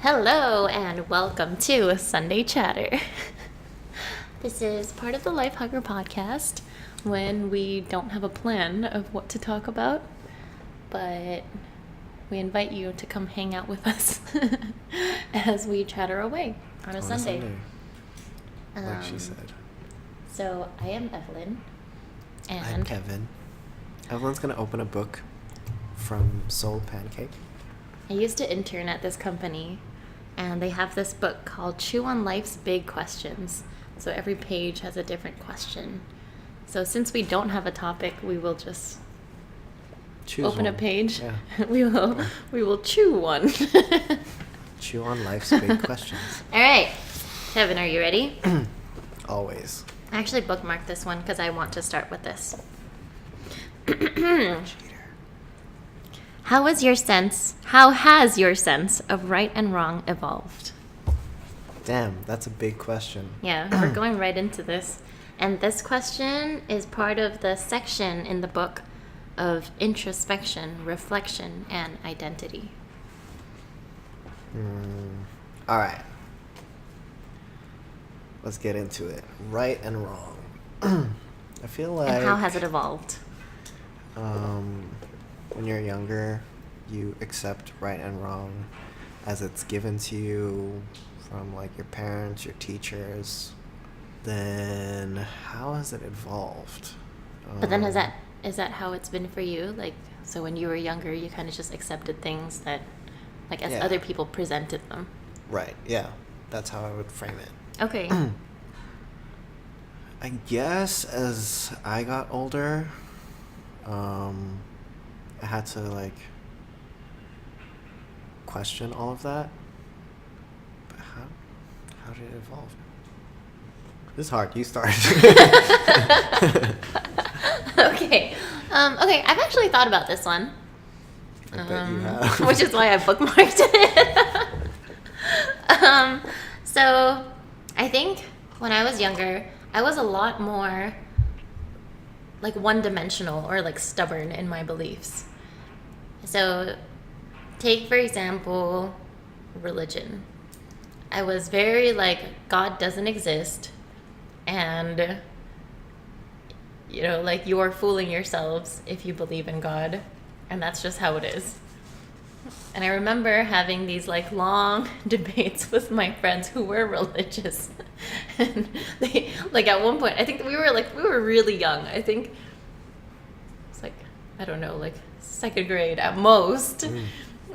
Hello and welcome to Sunday Chatter. This is part of the LifeHugger podcast when we don't have a plan of what to talk about, but we invite you to come hang out with us as we chatter away on a Sunday. Like she said. So I am Evelyn. And I'm Kevin. Evelyn's going to open a book from Soul Pancake. I used to intern at this company, and they have this book called Chew on Life's Big Questions. So every page has a different question. So since we don't have a topic, we will just open a page. Yeah. we will chew one. Chew on life's big questions. All right. Kevin, are you ready? Always. I actually bookmarked this one because I want to start with this. How has your sense of right and wrong evolved? Damn, that's a big question. Yeah, we're going right into this. And this question is part of the section in the book of introspection, reflection, and identity. All right. Let's get into it. Right and wrong. I feel like... And how has it evolved? When you're younger, you accept right and wrong as it's given to you from like your parents, your teachers. Then how has it evolved? But then is that how it's been for you? Like, so when you were younger, you kind of just accepted things that, like, as other people presented them. Right. Yeah, that's how I would frame it. Okay. I guess as I got older, I had to like question all of that. But how did it evolve? This is hard. You start. Okay. Okay. I've actually thought about this one. I bet you have. Which is why I bookmarked it. So I think when I was younger, I was a lot more like one-dimensional or like stubborn in my beliefs. So take, for example, religion. I was very like, God doesn't exist, and like, you are fooling yourselves if you believe in God, and that's just how it is. And I remember having these like long debates with my friends who were religious. And they, like, at one point, I think we were really young. I think it's like, I don't know, like second grade at most.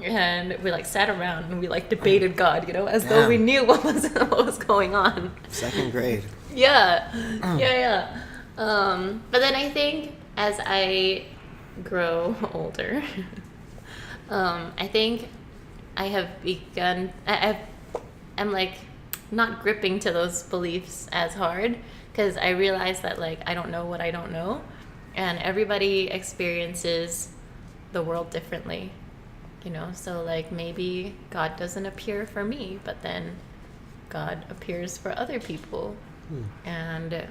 And we like sat around and we like debated God, as though we knew what was going on. Second grade. Yeah. Yeah. But then I think as I grow older, I think I have begun, I'm like not gripping to those beliefs as hard, because I realize that like I don't know what I don't know, and everybody experiences the world differently, so like maybe God doesn't appear for me, but then God appears for other people. And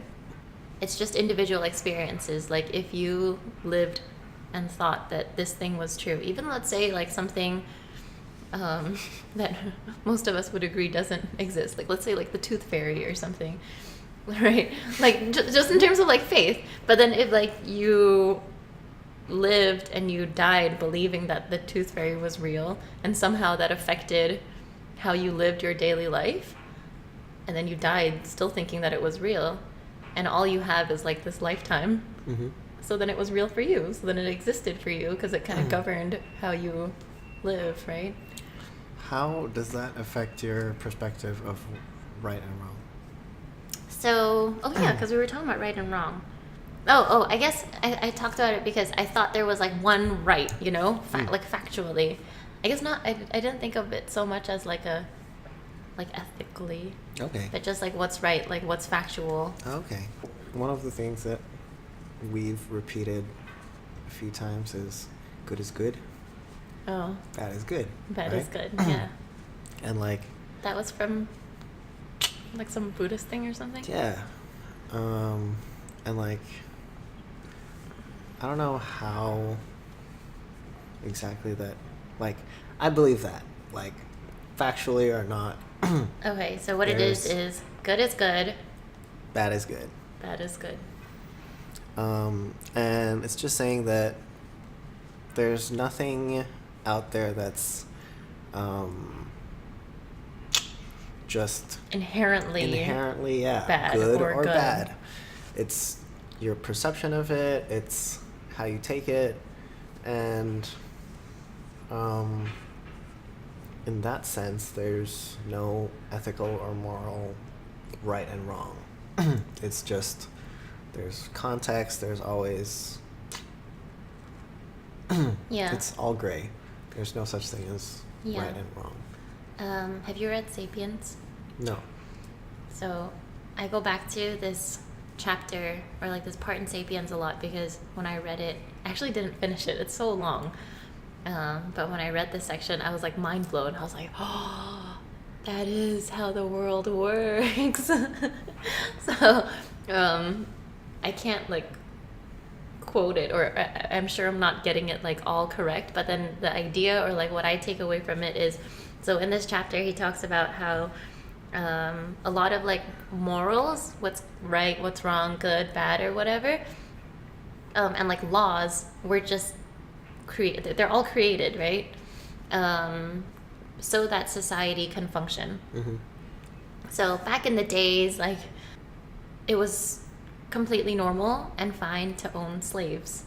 it's just individual experiences. Like if you lived and thought that this thing was true, even let's say like something that most of us would agree doesn't exist, like let's say like the tooth fairy or something, right? Like just in terms of like faith. But then if like you lived and you died believing that the tooth fairy was real, and somehow that affected how you lived your daily life, and then you died still thinking that it was real, and all you have is like this lifetime. So then it was real for you. So then it existed for you because it kind of governed how you live, right? How does that affect your perspective of right and wrong? So, because we were talking about right and wrong. I guess I talked about it because I thought there was like one right, like factually. I guess not. I didn't think of it so much as like ethically. Okay. But just like what's right, like what's factual. Okay. One of the things that we've repeated a few times is good is good. Oh. Bad is good. Bad right? is good, yeah. And like... That was from like some Buddhist thing or something? Yeah. And like... I don't know how exactly that... Like, I believe that. Like, factually or not. Okay, so what it is good is good, Bad is good. bad is good. And it's just saying that there's nothing out there that's just Inherently bad good or or good. bad. It's your perception of it, it's how you take it, and in that sense there's no ethical or moral right and wrong. It's just there's context, there's always Yeah. it's all gray. There's no such thing as Yeah. right and wrong. Have you read *Sapiens*? No. So I go back to this chapter or like this part in *Sapiens* a lot because when I read it, I actually didn't finish it. It's so long. But when I read this section, I was like mind blown. I was like, oh, that is how the world works. So I can't like quote it, or I'm sure I'm not getting it like all correct, but then the idea or like what I take away from it is, so in this chapter he talks about how a lot of like morals, what's right, what's wrong, good, bad, or whatever, and like laws were just created. They're all created, right? So that society can function. Mm-hmm. So back in the days, like it was completely normal and fine to own slaves.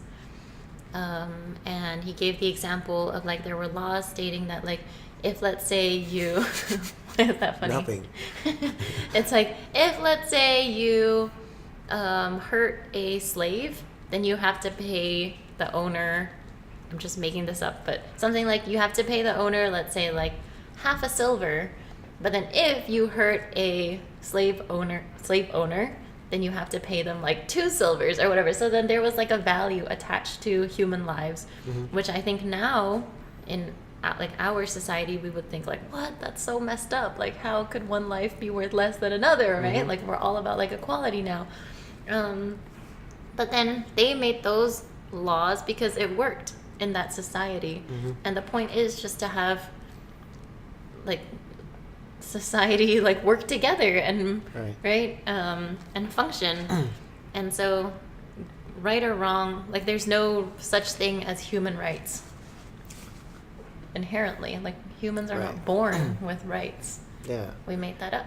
And he gave the example of like there were laws stating that like if let's say you why is that funny? Nothing. It's like if let's say you hurt a slave, then you have to pay the owner, I'm just making this up, but something like you have to pay the owner, let's say like half a silver. But then if you hurt a slave owner, then you have to pay them like 2 silvers or whatever. So then there was like a value attached to human lives, Mm-hmm. which I think now in like our society we would think like, what? That's so messed up. Like how could one life be worth less than another, right? Mm-hmm. Like we're all about like equality now. But then they made those laws because it worked in that society. Mm-hmm. And the point is just to have like society like work together and right, and function. And so right or wrong, like there's no such thing as human rights inherently. Like humans are not born with rights. Yeah. We made that up.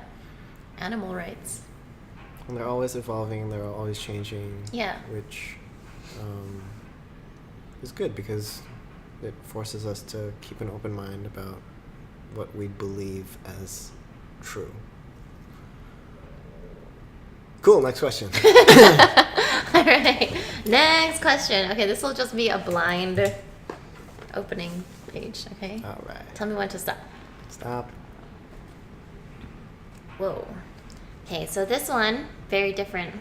Animal rights. And they're always evolving, they're always changing. Yeah. Which is good because it forces us to keep an open mind about what we believe as true. Cool, next question. All right. Next question. Okay, this will just be a blind opening page, okay? All right. Tell me when to stop. Stop. Whoa. Okay, so this one, very different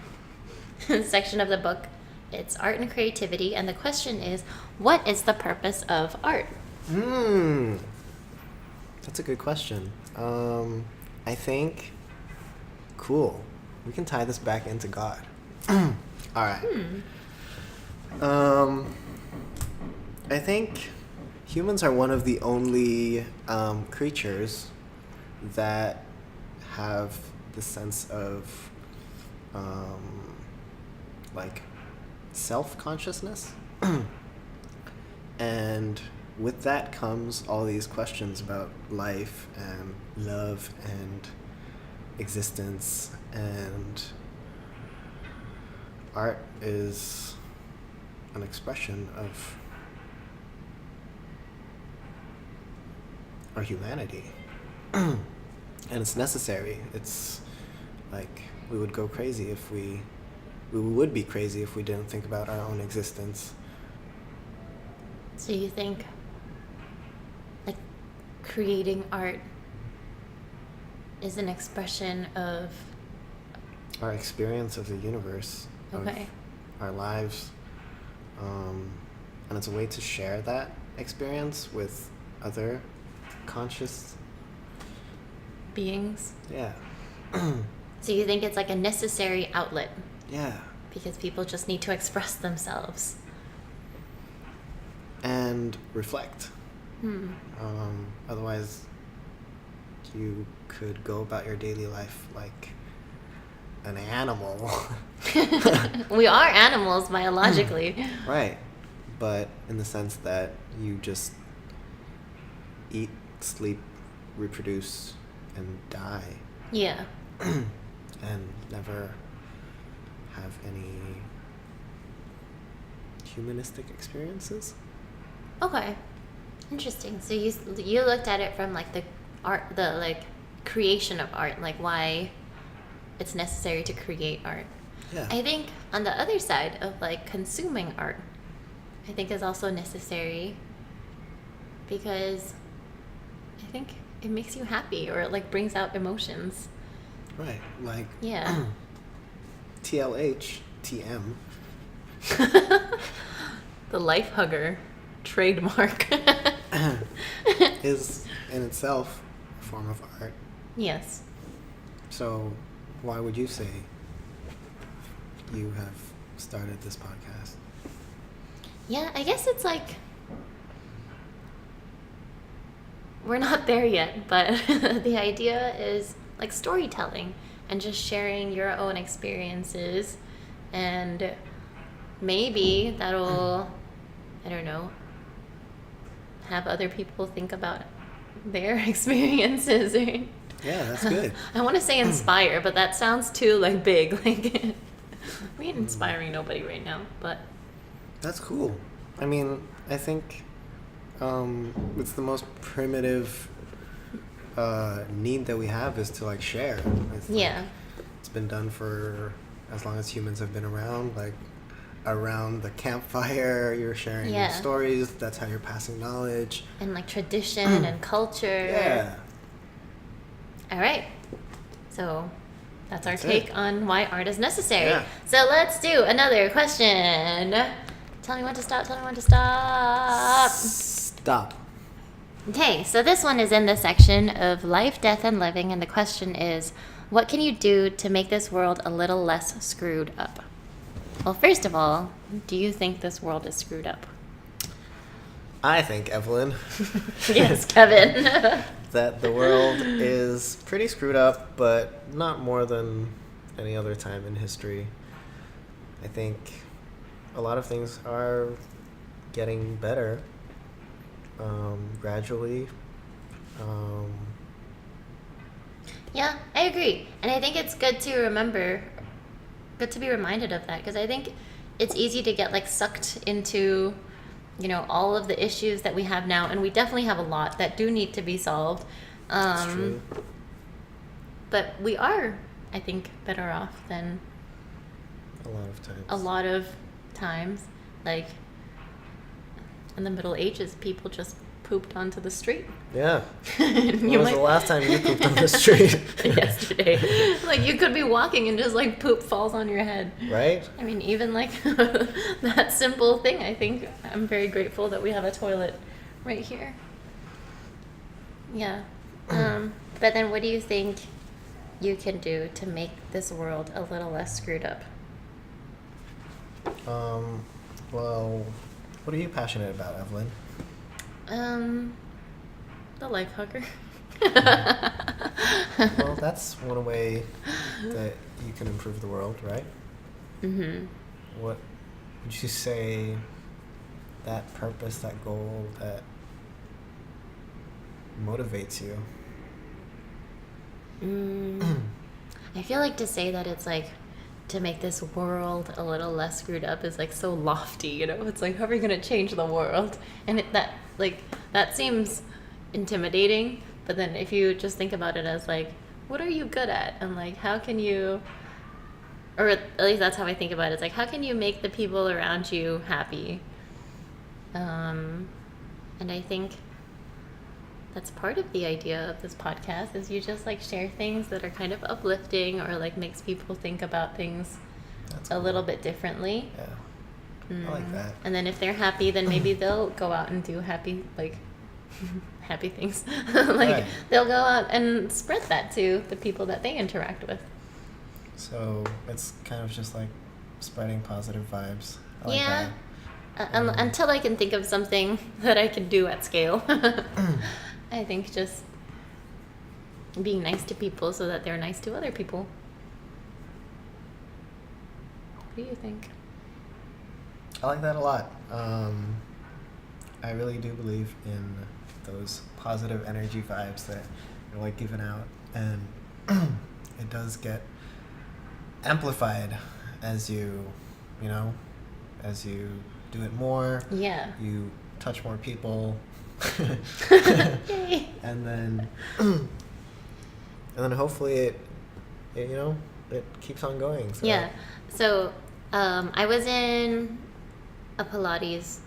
section of the book. It's art and creativity, and the question is, what is the purpose of art? That's a good question. I think, cool. We can tie this back into God. All right. I think humans are one of the only creatures that have the sense of like self-consciousness. And with that comes all these questions about life and love and existence, and art is an expression of our humanity. And it's necessary. It's like we would go crazy if we would be crazy if we didn't think about our own existence. So you think like creating art is an expression of Our experience of the universe, okay. of our lives, and it's a way to share that experience with other conscious beings? Yeah. So you think it's like a necessary outlet Yeah. because people just need to express themselves. And reflect. Otherwise, you could go about your daily life like an animal. We are animals biologically. Right. But in the sense that you just eat, sleep, reproduce, and die. Yeah. And never have any humanistic experiences. Okay. Interesting. So you looked at it from like the art, the like creation of art, like why it's necessary to create art. Yeah. I think on the other side of like consuming art, I think is also necessary because I think it makes you happy or it like brings out emotions. Right. Like Yeah. TLH, TM. The LifeHugger trademark. Is in itself a form of art. Yes. So why would you say you have started this podcast? Yeah, I guess it's like we're not there yet, but the idea is like storytelling and just sharing your own experiences, and maybe that'll, I don't know, have other people think about their experiences. Yeah, that's good. I want to say inspire, but that sounds too like big. Like we ain't inspiring nobody right now, but That's cool. I mean, I think it's the most primitive need that we have is to like share. It's like, yeah. it's been done for as long as humans have been around. Like around the campfire, you're sharing your stories. That's how you're passing knowledge. And like tradition and culture. Yeah. All right. So that's our That's take it. on why art is necessary. Yeah. So let's do another question. Tell me when to stop. Tell me when to stop. Stop. Okay, so this one is in the section of life, death, and living, and the question is, what can you do to make this world a little less screwed up? Well, first of all, do you think this world is screwed up? I think, Evelyn, Yes, Kevin. that the world is pretty screwed up, but not more than any other time in history. I think a lot of things are getting better gradually. Yeah, I agree. And I think it's good to remember, good to be reminded of that, because I think it's easy to get like sucked into, you know, all of the issues that we have now, and we definitely have a lot that do need to be solved. It's true. But we are, I think, better off than A lot of times. a lot of times. Like in the Middle Ages, people just pooped onto the street. Yeah. You When was the last time you pooped on the street? Yesterday. Like you could be walking and just like poop falls on your head. Right? I mean, even like that simple thing, I think I'm very grateful that we have a toilet right here. Yeah. But then what do you think you can do to make this world a little less screwed up? Well, what are you passionate about, Evelyn? The LifeHugger. Well, that's one way that you can improve the world, right? Mm-hmm. What would you say that purpose, that goal, that motivates you? I feel like to say that it's like to make this world a little less screwed up is like so lofty, you know? It's like, how are you going to change the world? And that seems intimidating, but then if you just think about it as like, what are you good at? And like, how can you, or at least that's how I think about it. It's like, how can you make the people around you happy? And I think that's part of the idea of this podcast is you just like share things that are kind of uplifting or like makes people think about things a little bit differently. Yeah. I like that. And then if they're happy, then maybe they'll go out and do happy things. Like they'll go out and spread that to the people that they interact with. So it's kind of just like spreading positive vibes. I like Yeah. that. Until I can think of something that I can do at scale. I think just being nice to people so that they're nice to other people. What do you think? I like that a lot. I really do believe in those positive energy vibes that you're like giving out, and it does get amplified as you as you do it more. Yeah. You touch more people. Yay. and then hopefully it keeps on going. So. Yeah. So I was in a Pilates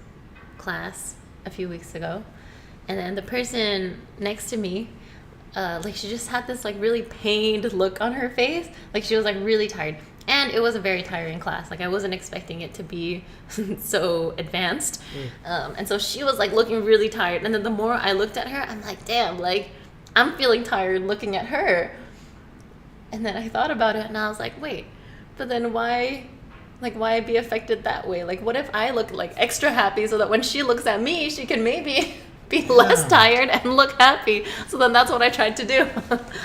class a few weeks ago, and then the person next to me, like she just had this like really pained look on her face, like she was like really tired, and it was a very tiring class. Like I wasn't expecting it to be so advanced, and so she was like looking really tired. And then the more I looked at her, I'm like, damn, like I'm feeling tired looking at her. And then I thought about it, and I was like, wait, but then why be affected that way? Like, what if I look like extra happy so that when she looks at me, she can maybe be less tired and look happy? So then that's what I tried to do.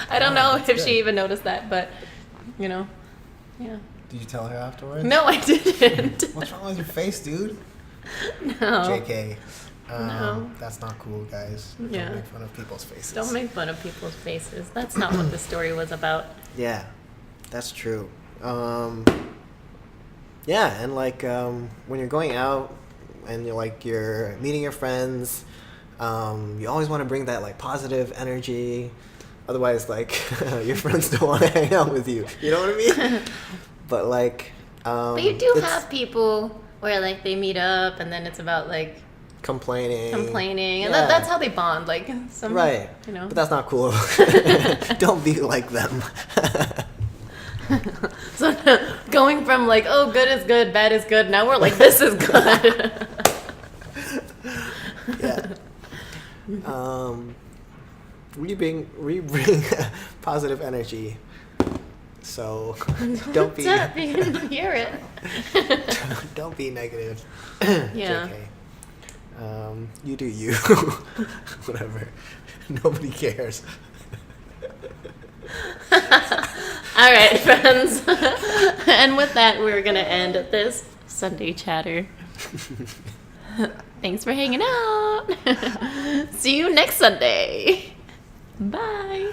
I don't know if she even noticed that, but yeah. Did you tell her afterwards? No, I didn't. What's wrong with your face, dude? No. JK. No. That's not cool, guys. Yeah. Don't make fun of people's faces. Don't make fun of people's faces. That's not what the story was about. Yeah, that's true. Yeah, and like when you're going out and you're meeting your friends, you always want to bring that like positive energy. Otherwise, like your friends don't want to hang out with you. You know what I mean? But like, but you do have people where like they meet up and then it's about like complaining, and that's how they bond. Like some, right? But that's not cool. Don't be like them. So going from like, oh, good is good, bad is good, now we're like, this is good. Yeah. We bring positive energy. So don't be. You can hear it. Don't be negative. Yeah. JK. You do you. Whatever. Nobody cares. All right, friends. And with that, we're going to end this Sunday chatter. Thanks for hanging out. See you next Sunday. Bye.